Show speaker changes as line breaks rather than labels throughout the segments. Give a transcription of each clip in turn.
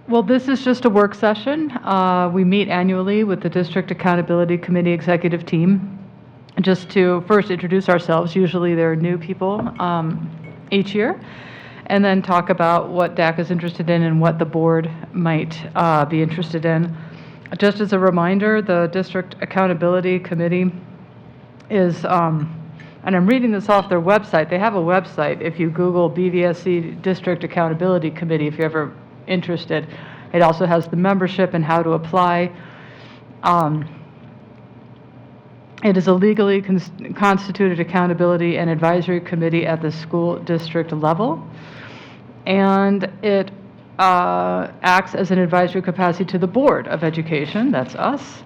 Well, this is just a work session. We meet annually with the District Accountability Committee executive team just to first introduce ourselves. Usually there are new people each year, and then talk about what DAC is interested in and what the board might be interested in. Just as a reminder, the District Accountability Committee is, and I'm reading this off their website. They have a website. If you Google BVSC District Accountability Committee, if you're ever interested, it also has the membership and how to apply. It is a legally constituted accountability and advisory committee at the school district level, and it acts as an advisory capacity to the Board of Education, that's us,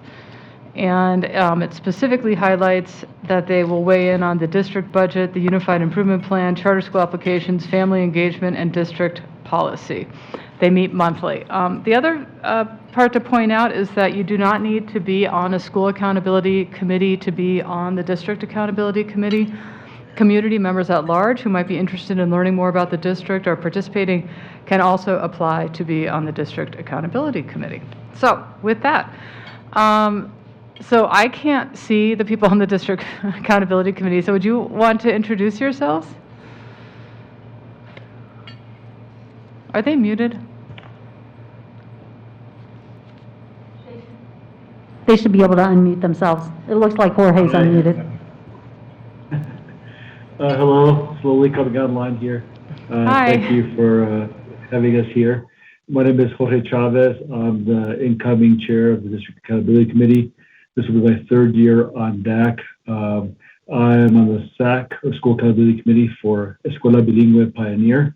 and it specifically highlights that they will weigh in on the district budget, the Unified Improvement Plan, charter school applications, family engagement, and district policy. They meet monthly. The other part to point out is that you do not need to be on a school accountability committee to be on the district accountability committee. Community members at large who might be interested in learning more about the district or participating can also apply to be on the district accountability committee. So with that, so I can't see the people on the district accountability committee. So would you want to introduce yourselves? Are they muted?
They should be able to unmute themselves. It looks like Jorge's unmuted.
Hello, slowly coming online here.
Hi.
Thank you for having us here. My name is Jorge Chavez. I'm the incoming chair of the District Accountability Committee. This will be my third year on DAC. I'm on the SAC, or School Accountability Committee, for Escuela Bilingüe Pioneer.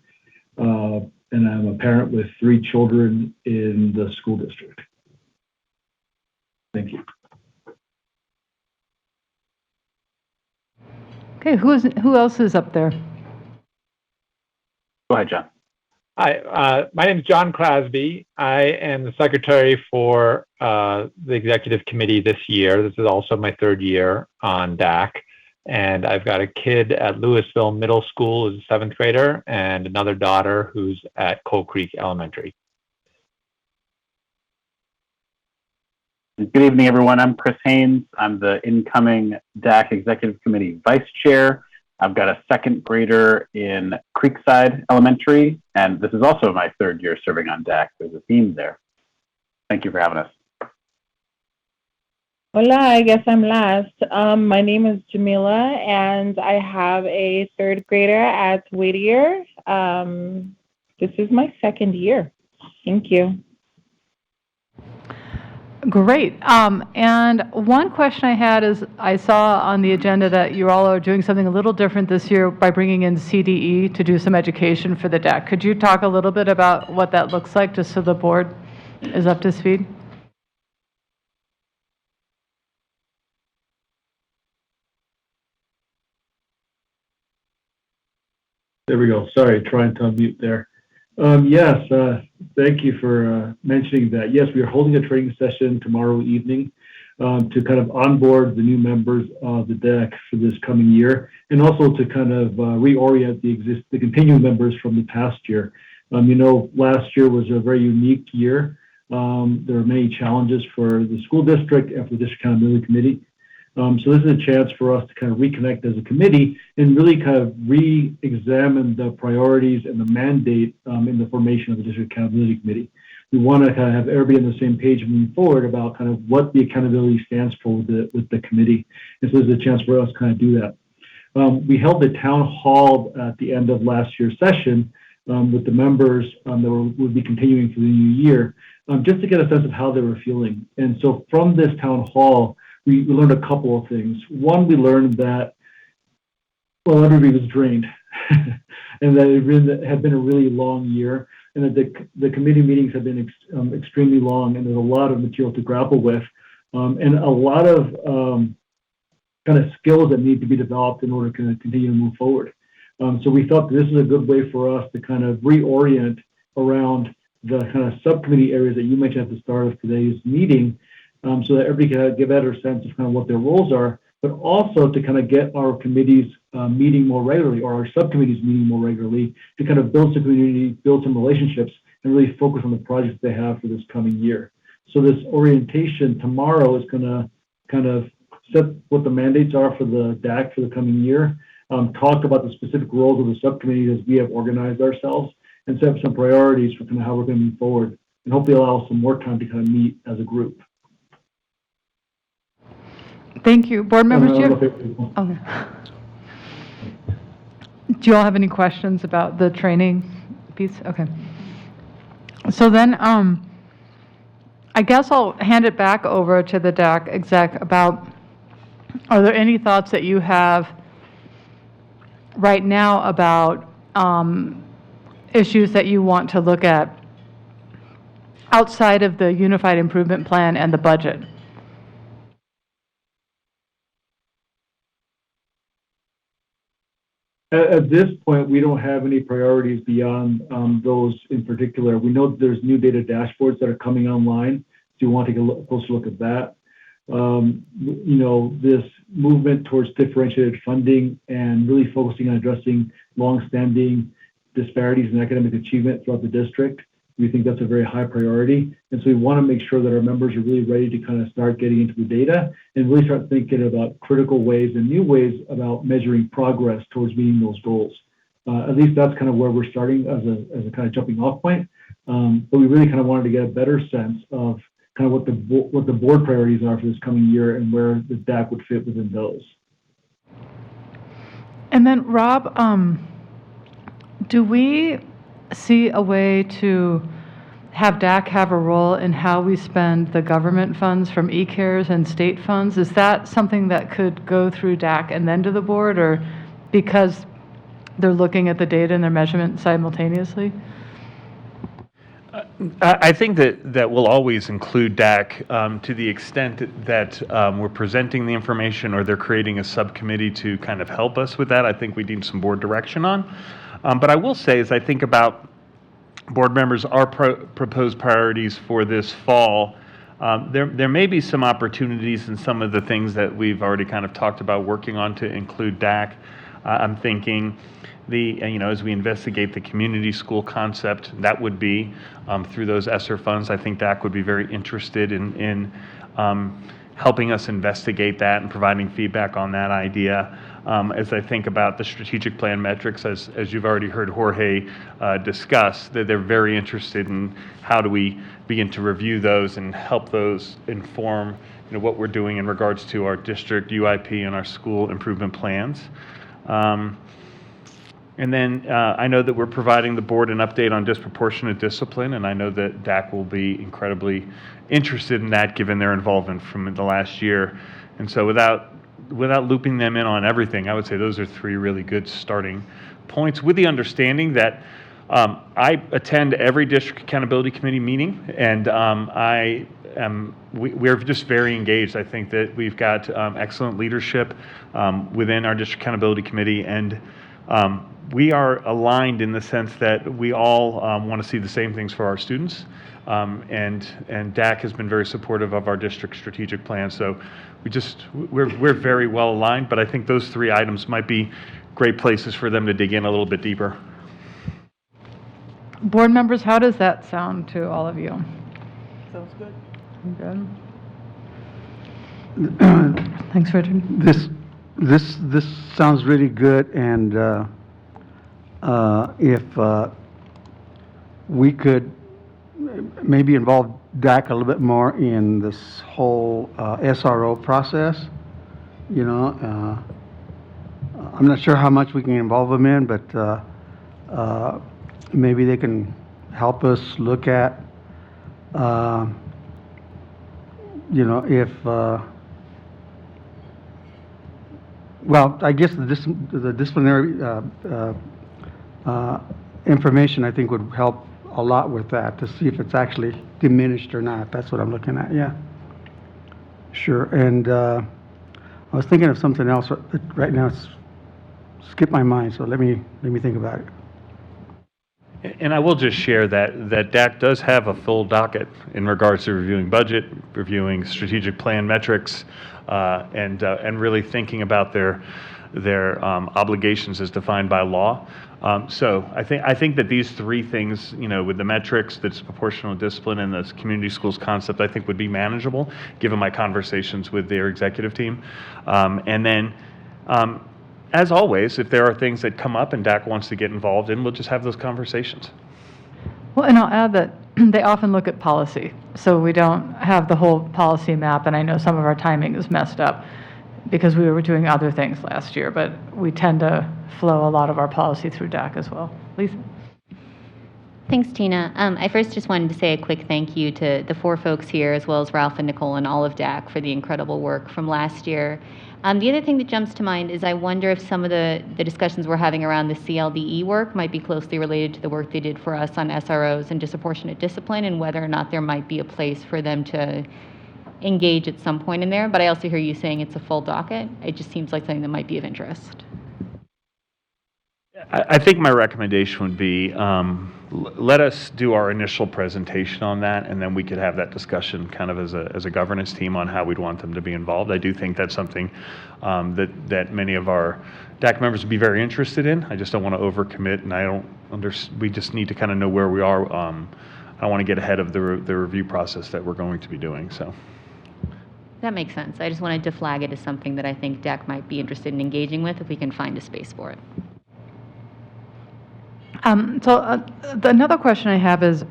And I'm a parent with 3 children in the school district. Thank you.
Okay, who else is up there?
Go ahead, John.
Hi, my name is John Crosby. I am the secretary for the executive committee this year. This is also my third year on DAC. And I've got a kid at Louisville Middle School who's a 7th grader and another daughter who's at Coal Creek Elementary.
Good evening, everyone. I'm Chris Haynes. I'm the incoming DAC Executive Committee Vice Chair. I've got a 2nd grader in Creekside Elementary, and this is also my 3rd year serving on DAC. There's a theme there. Thank you for having us.
Hola, I guess I'm last. My name is Jamila, and I have a 3rd grader at Whittier. This is my 2nd year. Thank you.
Great. And one question I had is, I saw on the agenda that you all are doing something a little different this year by bringing in CDE to do some education for the DAC. Could you talk a little bit about what that looks like, just so the board is up to speed?
There we go. Sorry, trying to unmute there. Yes, thank you for mentioning that. Yes, we are holding a training session tomorrow evening to kind of onboard the new members of the DAC for this coming year, and also to kind of reorient the continuing members from the past year. You know, last year was a very unique year. There were many challenges for the school district and for the District Accountability Committee. So this is a chance for us to kind of reconnect as a committee and really kind of re-examine the priorities and the mandate in the formation of the District Accountability Committee. We want to kind of have everybody on the same page moving forward about kind of what the accountability stands for with the committee. And so this is a chance for us to kind of do that. We held the town hall at the end of last year's session with the members that would be continuing for the new year, just to get a sense of how they were feeling. And so from this town hall, we learned a couple of things. One, we learned that, well, everybody was drained and that it had been a really long year, and that the committee meetings have been extremely long, and there's a lot of material to grapple with, and a lot of kind of skills that need to be developed in order to continue to move forward. So we thought that this is a good way for us to kind of reorient around the kind of subcommittee areas that you mentioned at the start of today's meeting, so that everybody can get a better sense of kind of what their roles are, but also to kind of get our committees meeting more regularly, or our subcommittees meeting more regularly, to kind of build some community, build some relationships, and really focus on the projects they have for this coming year. So this orientation tomorrow is going to kind of set what the mandates are for the DAC for the coming year, talk about the specific roles of the subcommittees as we have organized ourselves, and set up some priorities for kind of how we're going to move forward, and hopefully allow some more time to kind of meet as a group.
Thank you. Board members, do you have, okay. Do you all have any questions about the training piece? Okay. So then, I guess I'll hand it back over to the DAC exec about, are there any thoughts that you have right now about issues that you want to look at outside of the Unified Improvement Plan and the budget?
At this point, we don't have any priorities beyond those in particular. We know that there's new data dashboards that are coming online, so you want to take a closer look at that. This movement towards differentiated funding and really focusing on addressing longstanding disparities in academic achievement throughout the district. We think that's a very high priority. And so we want to make sure that our members are really ready to kind of start getting into the data and really start thinking about critical ways and new ways about measuring progress towards meeting those goals. At least that's kind of where we're starting as a kind of jumping off point. But we really kind of wanted to get a better sense of kind of what the board priorities are for this coming year and where the DAC would fit within those.
And then Rob, do we see a way to have DAC have a role in how we spend the government funds from e-cares and state funds? Is that something that could go through DAC and then to the board, or because they're looking at the data and their measurement simultaneously?
I think that we'll always include DAC to the extent that we're presenting the information or they're creating a subcommittee to kind of help us with that. I think we need some board direction on. But I will say, as I think about board members, our proposed priorities for this fall, there may be some opportunities in some of the things that we've already kind of talked about working on to include DAC. I'm thinking as we investigate the community school concept, that would be through those ESSER funds. I think DAC would be very interested in helping us investigate that and providing feedback on that idea. As I think about the strategic plan metrics, as you've already heard Jorge discuss, that they're very interested in how do we begin to review those and help those inform what we're doing in regards to our district UIP and our school improvement plans. And then I know that we're providing the board an update on disproportionate discipline, and I know that DAC will be incredibly interested in that given their involvement from the last year. And so without looping them in on everything, I would say those are three really good starting points, with the understanding that I attend every district accountability committee meeting, and we're just very engaged. I think that we've got excellent leadership within our district accountability committee, and we are aligned in the sense that we all want to see the same things for our students, and DAC has been very supportive of our district strategic plan. So we're very well aligned, but I think those three items might be great places for them to dig in a little bit deeper.
Board members, how does that sound to all of you?
Sounds good.
Good. Thanks, Richard.
This sounds really good, and if we could maybe involve DAC a little bit more in this whole SRO process, I'm not sure how much we can involve them in, but maybe they can help us look at, if well, I guess the disciplinary information, I think, would help a lot with that, to see if it's actually diminished or not. That's what I'm looking at, yeah. Sure, and I was thinking of something else. Right now it's skipped my mind, so let me think about it.
And I will just share that DAC does have a full docket in regards to reviewing budget, reviewing strategic plan metrics, and really thinking about their obligations as defined by law. So I think that these three things, with the metrics, the disproportional discipline, and this community schools concept, I think would be manageable, given my conversations with their executive team. And then, as always, if there are things that come up and DAC wants to get involved in, we'll just have those conversations.
Well, and I'll add that they often look at policy, so we don't have the whole policy map, and I know some of our timing is messed up because we were doing other things last year, but we tend to flow a lot of our policy through DAC as well. Lisa?
Thanks, Tina. I first just wanted to say a quick thank you to the four folks here, as well as Ralph and Nicole and all of DAC for the incredible work from last year. The other thing that jumps to mind is I wonder if some of the discussions we're having around the CLDE work might be closely related to the work they did for us on SROs and disproportionate discipline, and whether or not there might be a place for them to engage at some point in there. But I also hear you saying it's a full docket. It just seems like something that might be of interest.
I think my recommendation would be, let us do our initial presentation on that, and then we could have that discussion kind of as a governance team on how we'd want them to be involved. I do think that's something that many of our DAC members would be very interested in. I just don't want to overcommit, and we just need to kind of know where we are. I don't want to get ahead of the review process that we're going to be doing, so.
That makes sense. I just wanted to flag it as something that I think DAC might be interested in engaging with if we can find a space for it.
Another question I have is,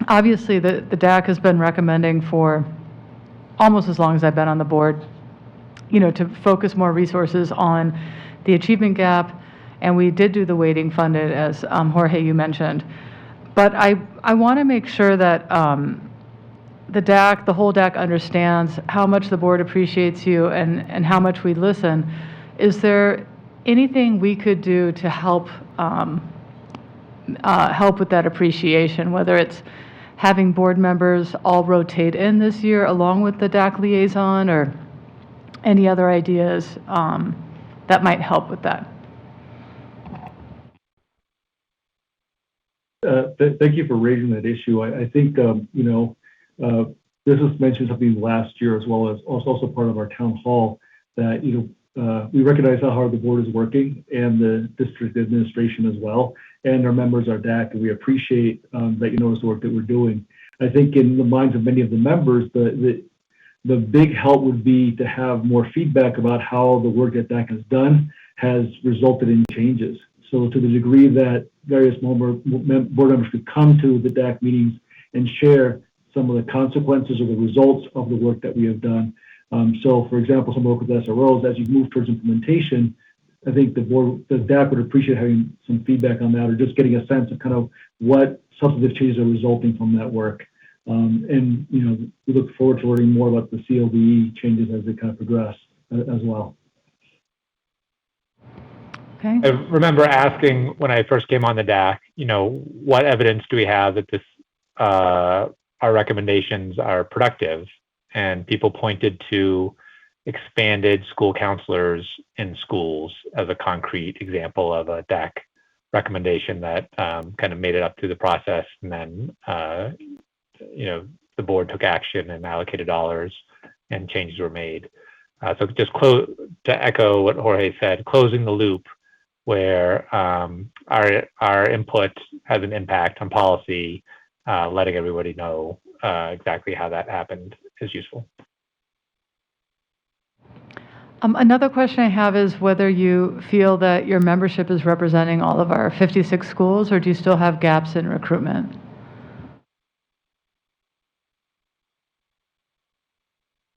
obviously the DAC has been recommending for almost as long as I've been on the board, to focus more resources on the achievement gap, and we did do the weighting funded, as Jorge, you mentioned. But I want to make sure that the whole DAC understands how much the board appreciates you and how much we listen. Is there anything we could do to help with that appreciation, whether it's having board members all rotate in this year along with the DAC liaison, or any other ideas that might help with that?
Thank you for raising that issue. I think, this was mentioned something last year, as well as also part of our town hall, that, we recognize how hard the board is working, and the district administration as well, and our members are DAC, and we appreciate that you notice the work that we're doing. I think in the minds of many of the members, the big help would be to have more feedback about how the work that DAC has done has resulted in changes. So to the degree that various board members could come to the DAC meetings and share some of the consequences or the results of the work that we have done. So, for example, some work with SROs, as you move towards implementation, I think the DAC would appreciate having some feedback on that, or just getting a sense of kind of what substantive changes are resulting from that work. And, we look forward to learning more about the CLDE changes as they kind of progress as well.
Okay.
I remember asking when I first came on the DAC, what evidence do we have that our recommendations are productive? And people pointed to expanded school counselors in schools as a concrete example of a DAC recommendation that kind of made it up through the process, and then the board took action and allocated dollars, and changes were made. So just to echo what Jorge said, closing the loop where our input has an impact on policy, letting everybody know exactly how that happened is useful.
Another question I have is whether you feel that your membership is representing all of our 56 schools, or do you still have gaps in recruitment?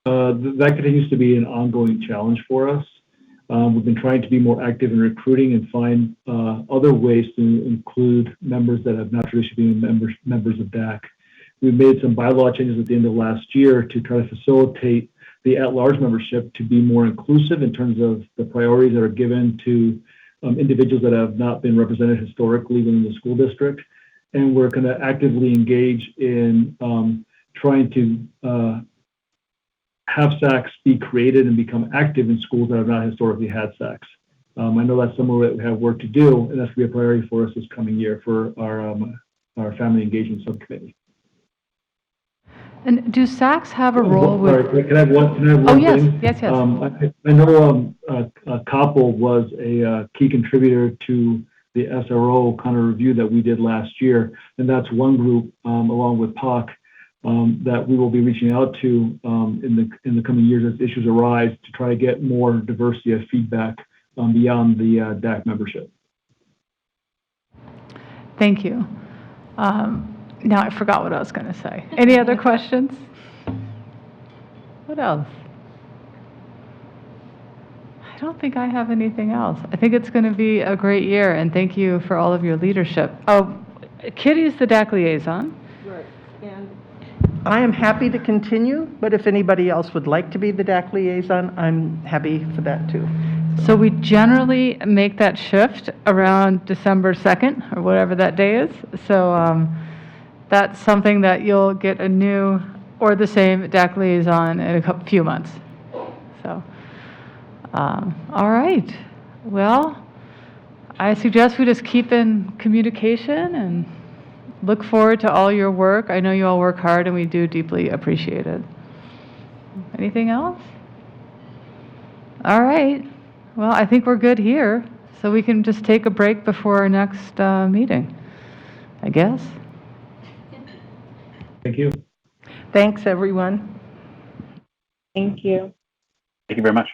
That continues to be an ongoing challenge for us. We've been trying to be more active in recruiting and find other ways to include members that have not traditionally been members of DAC. We've made some bylaw changes at the end of last year to try to facilitate the at-large membership to be more inclusive in terms of the priorities that are given to individuals that have not been represented historically within the school district. And we're going to actively engage in trying to have SACs be created and become active in schools that have not historically had SACs. I know that's somewhere that we have work to do, and that's going to be a priority for us this coming year for our family engagement subcommittee.
And do SACs have a role with?
Sorry, can I have one
Oh, yes,
thing?
yes.
I know Koppel was a key contributor to the SRO kind of review that we did last year. And that's one group, along with POC, that we will be reaching out to in the coming years as issues arise to try to get more diversity of feedback beyond the DAC membership.
Thank you. Now I forgot what I was going to say. Any other questions? What else? I don't think I have anything else. I think it's going to be a great year, and thank you for all of your leadership. Oh, Kitty's the DAC liaison.
Right. And I am happy to continue, but if anybody else would like to be the DAC liaison, I'm happy for that too.
So we generally make that shift around December 2nd, or whatever that day is. So that's something that you'll get a new or the same DAC liaison in a few months. So, all right. Well, I suggest we just keep in communication and look forward to all your work. I know you all work hard, and we do deeply appreciate it. Anything else? All right. Well, I think we're good here, so we can just take a break before our next meeting, I guess.
Thank you.
Thanks, everyone.
Thank you.
Thank you very much.